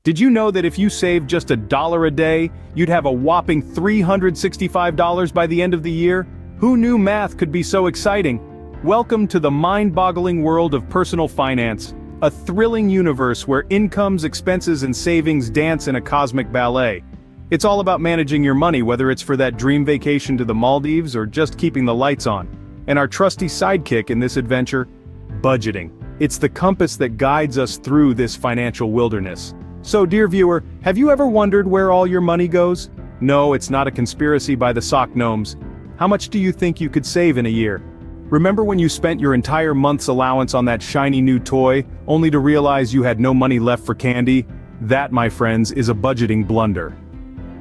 Did you know that if you save just $1 a day, you'd have a whopping $365 by the end of the year? Who knew math could be so exciting? Welcome to the mind-boggling world of personal finance, a thrilling universe where incomes, expenses, and savings dance in a cosmic ballet. It's all about managing your money, whether it's for that dream vacation to the Maldives or just keeping the lights on. And our trusty sidekick in this adventure, budgeting. It's the compass that guides us through this financial wilderness. So, dear viewer, have you ever wondered where all your money goes? No, it's not a conspiracy by the sock gnomes. How much do you think you could save in a year? Remember when you spent your entire month's allowance on that shiny new toy, only to realize you had no money left for candy? That, my friends, is a budgeting blunder.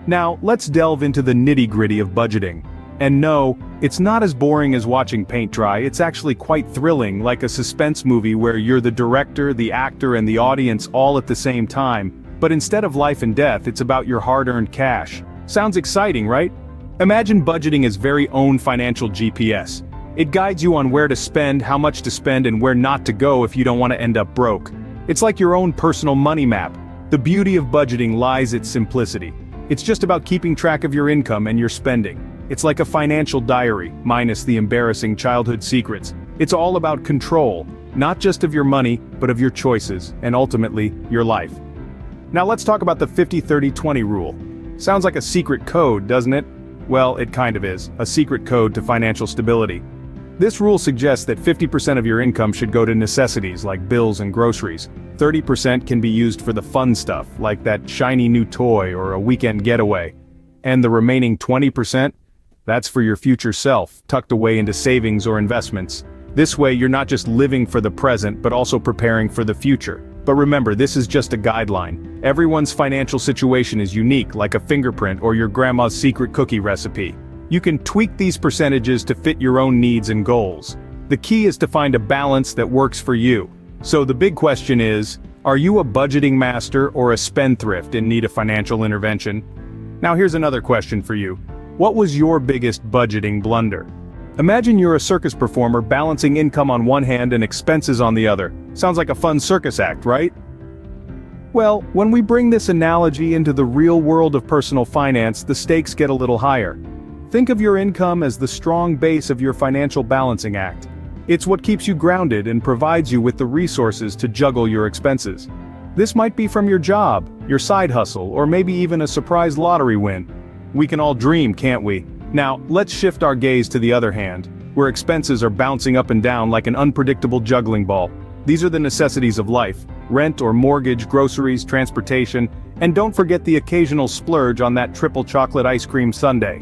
Now, let's delve into the nitty-gritty of budgeting. And no, it's not as boring as watching paint dry. It's actually quite thrilling, like a suspense movie where you're the director, the actor, and the audience all at the same time. But instead of life and death, it's about your hard-earned cash. Sounds exciting, right? Imagine budgeting as very own financial GPS. It guides you on where to spend, how much to spend, and where not to go if you don't want to end up broke. It's like your own personal money map. The beauty of budgeting lies its simplicity. It's just about keeping track of your income and your spending. It's like a financial diary, minus the embarrassing childhood secrets. It's all about control, not just of your money, but of your choices, and ultimately, your life. Now let's talk about the 50-30-20 rule. Sounds like a secret code, doesn't it? Well, it kind of is, a secret code to financial stability. This rule suggests that 50% of your income should go to necessities like bills and groceries. 30% can be used for the fun stuff, like that shiny new toy or a weekend getaway. And the remaining 20%? That's for your future self, tucked away into savings or investments. This way you're not just living for the present, but also preparing for the future. But remember, this is just a guideline. Everyone's financial situation is unique, like a fingerprint or your grandma's secret cookie recipe. You can tweak these percentages to fit your own needs and goals. The key is to find a balance that works for you. So the big question is, are you a budgeting master or a spendthrift in need of financial intervention? Now here's another question for you. What was your biggest budgeting blunder? Imagine you're a circus performer balancing income on one hand and expenses on the other. Sounds like a fun circus act, right? Well, when we bring this analogy into the real world of personal finance, the stakes get a little higher. Think of your income as the strong base of your financial balancing act. It's what keeps you grounded and provides you with the resources to juggle your expenses. This might be from your job, your side hustle, or maybe even a surprise lottery win. We can all dream, can't we? Now, let's shift our gaze to the other hand, where expenses are bouncing up and down like an unpredictable juggling ball. These are the necessities of life: rent or mortgage, groceries, transportation, and don't forget the occasional splurge on that triple chocolate ice cream sundae.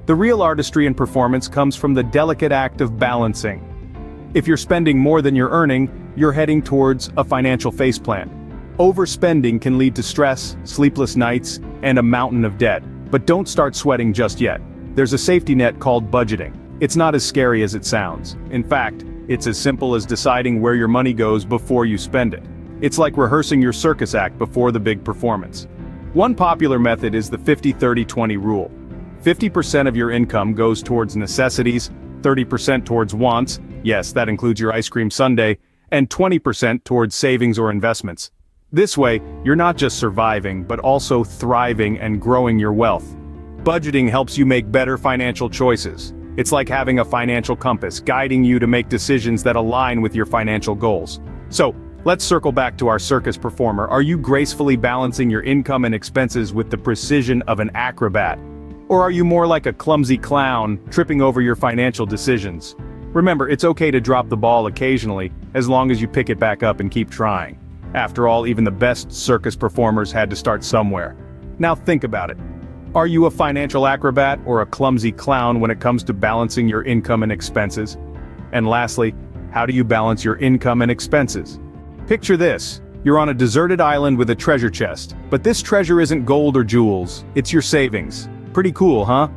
The real artistry and performance comes from the delicate act of balancing. If you're spending more than you're earning, you're heading towards a financial faceplant. Overspending can lead to stress, sleepless nights, and a mountain of debt. But don't start sweating just yet. There's a safety net called budgeting. It's not as scary as it sounds. In fact, it's as simple as deciding where your money goes before you spend it. It's like rehearsing your circus act before the big performance. One popular method is the 50-30-20 rule. 50% of your income goes towards necessities, 30% towards wants, yes, that includes your ice cream sundae, and 20% towards savings or investments. This way, you're not just surviving, but also thriving and growing your wealth. Budgeting helps you make better financial choices. It's like having a financial compass, guiding you to make decisions that align with your financial goals. So, let's circle back to our circus performer. Are you gracefully balancing your income and expenses with the precision of an acrobat? Or are you more like a clumsy clown, tripping over your financial decisions? Remember, it's okay to drop the ball occasionally, as long as you pick it back up and keep trying. After all, even the best circus performers had to start somewhere. Now think about it. Are you a financial acrobat or a clumsy clown when it comes to balancing your income and expenses? And lastly, how do you balance your income and expenses? Picture this. You're on a deserted island with a treasure chest, but this treasure isn't gold or jewels, it's your savings. Pretty cool, huh?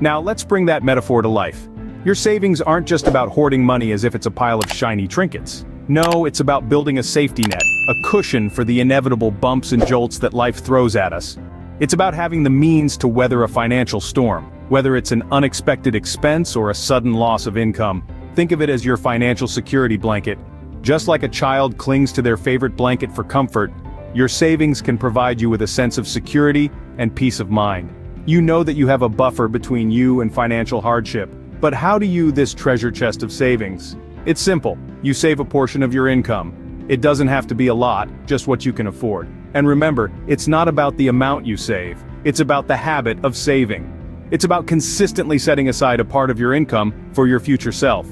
Now let's bring that metaphor to life. Your savings aren't just about hoarding money as if it's a pile of shiny trinkets. No, it's about building a safety net, a cushion for the inevitable bumps and jolts that life throws at us. It's about having the means to weather a financial storm, whether it's an unexpected expense or a sudden loss of income. Think of it as your financial security blanket. Just like a child clings to their favorite blanket for comfort, Your savings can provide you with a sense of security and peace of mind. You know that you have a buffer between you and financial hardship. But how do you this treasure chest of savings? It's simple. You save a portion of your income. It doesn't have to be a lot, just what you can afford. And remember, it's not about the amount you save. It's about the habit of saving. It's about consistently setting aside a part of your income for your future self.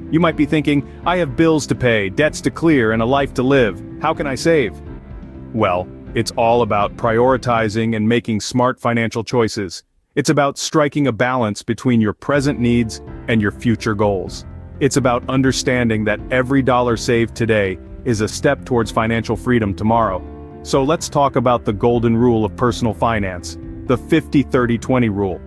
You might be thinking, I have bills to pay, debts to clear, and a life to live. How can I save? Well, it's all about prioritizing and making smart financial choices. It's about striking a balance between your present needs and your future goals. It's about understanding that every dollar saved today is a step towards financial freedom tomorrow. So let's talk about the golden rule of personal finance, the 50-30-20 rule.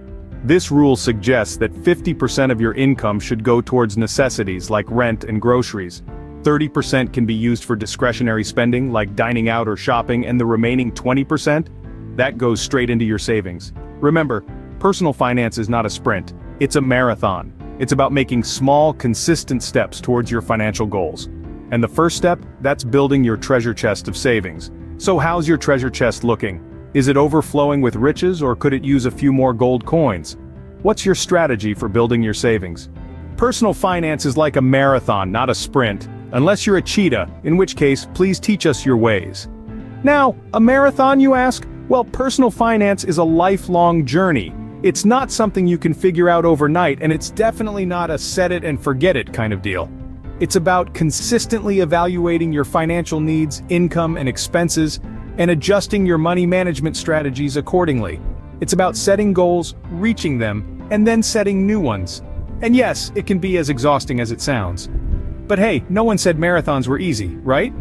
This rule suggests that 50% of your income should go towards necessities like rent and groceries. 30% can be used for discretionary spending like dining out or shopping, and the remaining 20%? That goes straight into your savings. Remember, personal finance is not a sprint, it's a marathon. It's about making small, consistent steps towards your financial goals. And the first step, that's building your treasure chest of savings. So how's your treasure chest looking? Is it overflowing with riches, or could it use a few more gold coins? What's your strategy for building your savings? Personal finance is like a marathon, not a sprint. Unless you're a cheetah, in which case, please teach us your ways. Now, a marathon, you ask? Well, personal finance is a lifelong journey. It's not something you can figure out overnight, and it's definitely not a set it and forget it kind of deal. It's about consistently evaluating your financial needs, income, and expenses, and adjusting your money management strategies accordingly. It's about setting goals, reaching them, and then setting new ones. And yes, it can be as exhausting as it sounds. But hey, no one said marathons were easy, right?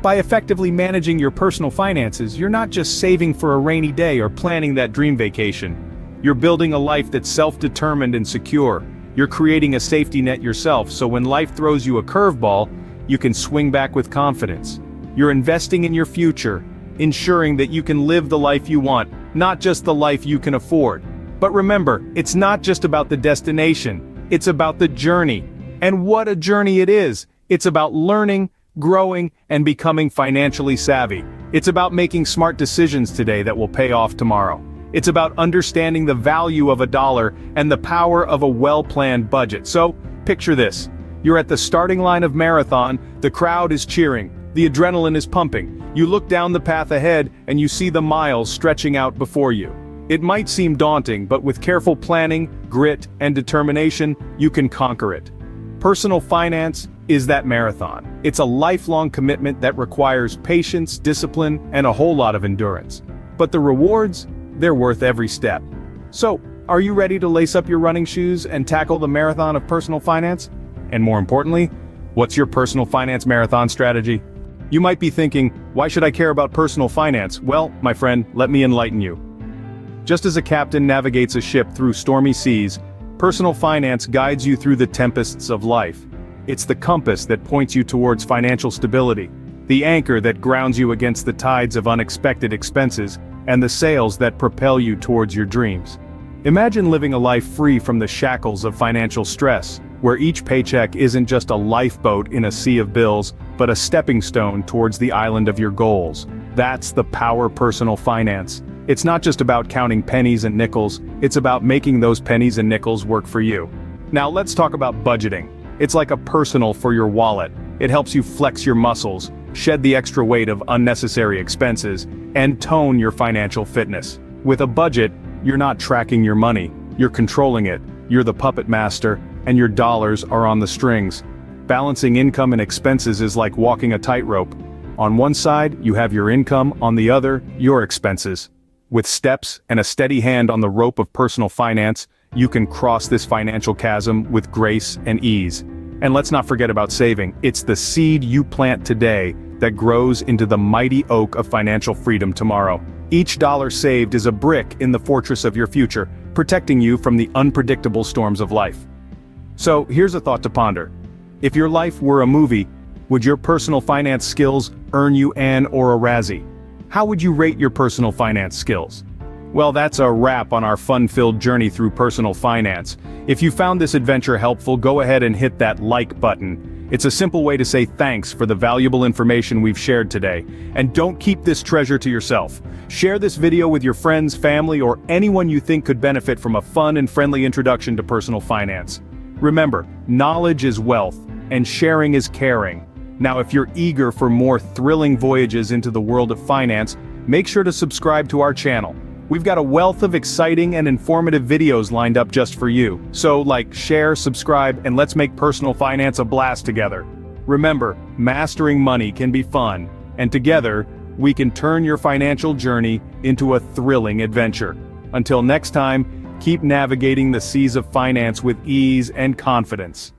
By effectively managing your personal finances, you're not just saving for a rainy day or planning that dream vacation. You're building a life that's self-determined and secure. You're creating a safety net yourself, so when life throws you a curveball, you can swing back with confidence. You're investing in your future, ensuring that you can live the life you want, not just the life you can afford. But remember, it's not just about the destination, it's about the journey. And what a journey it is! It's about learning, growing, and becoming financially savvy. It's about making smart decisions today that will pay off tomorrow. It's about understanding the value of a dollar and the power of a well-planned budget. So, picture this. You're at the starting line of marathon, the crowd is cheering, the adrenaline is pumping. You look down the path ahead and you see the miles stretching out before you. It might seem daunting, but with careful planning, grit, and determination, you can conquer it. Personal finance is that marathon. It's a lifelong commitment that requires patience, discipline, and a whole lot of endurance. But the rewards? They're worth every step. So, are you ready to lace up your running shoes and tackle the marathon of personal finance? And more importantly, what's your personal finance marathon strategy? You might be thinking, why should I care about personal finance? Well, my friend, let me enlighten you. Just as a captain navigates a ship through stormy seas, personal finance guides you through the tempests of life. It's the compass that points you towards financial stability, the anchor that grounds you against the tides of unexpected expenses, and the sails that propel you towards your dreams. Imagine living a life free from the shackles of financial stress, where each paycheck isn't just a lifeboat in a sea of bills, but a stepping stone towards the island of your goals. That's the power of personal finance. It's not just about counting pennies and nickels, it's about making those pennies and nickels work for you. Now let's talk about budgeting. It's like a personal for your wallet. It helps you flex your muscles, shed the extra weight of unnecessary expenses, and tone your financial fitness. With a budget, you're not tracking your money, you're controlling it. You're the puppet master, and your dollars are on the strings. Balancing income and expenses is like walking a tightrope. On one side, you have your income, on the other, your expenses. With steps and a steady hand on the rope of personal finance, you can cross this financial chasm with grace and ease. And let's not forget about saving. It's the seed you plant today that grows into the mighty oak of financial freedom tomorrow. Each dollar saved is a brick in the fortress of your future, protecting you from the unpredictable storms of life. So, here's a thought to ponder. If your life were a movie, would your personal finance skills earn you an or a Razzie? How would you rate your personal finance skills? Well, that's a wrap on our fun-filled journey through personal finance. If you found this adventure helpful, go ahead and hit that like button. It's a simple way to say thanks for the valuable information we've shared today. And don't keep this treasure to yourself. Share this video with your friends, family, or anyone you think could benefit from a fun and friendly introduction to personal finance. Remember, knowledge is wealth, and sharing is caring. Now, if you're eager for more thrilling voyages into the world of finance, make sure to subscribe to our channel. We've got a wealth of exciting and informative videos lined up just for you. So, share, subscribe, and let's make personal finance a blast together. Remember, mastering money can be fun, and together, we can turn your financial journey into a thrilling adventure. Until next time, keep navigating the seas of finance with ease and confidence.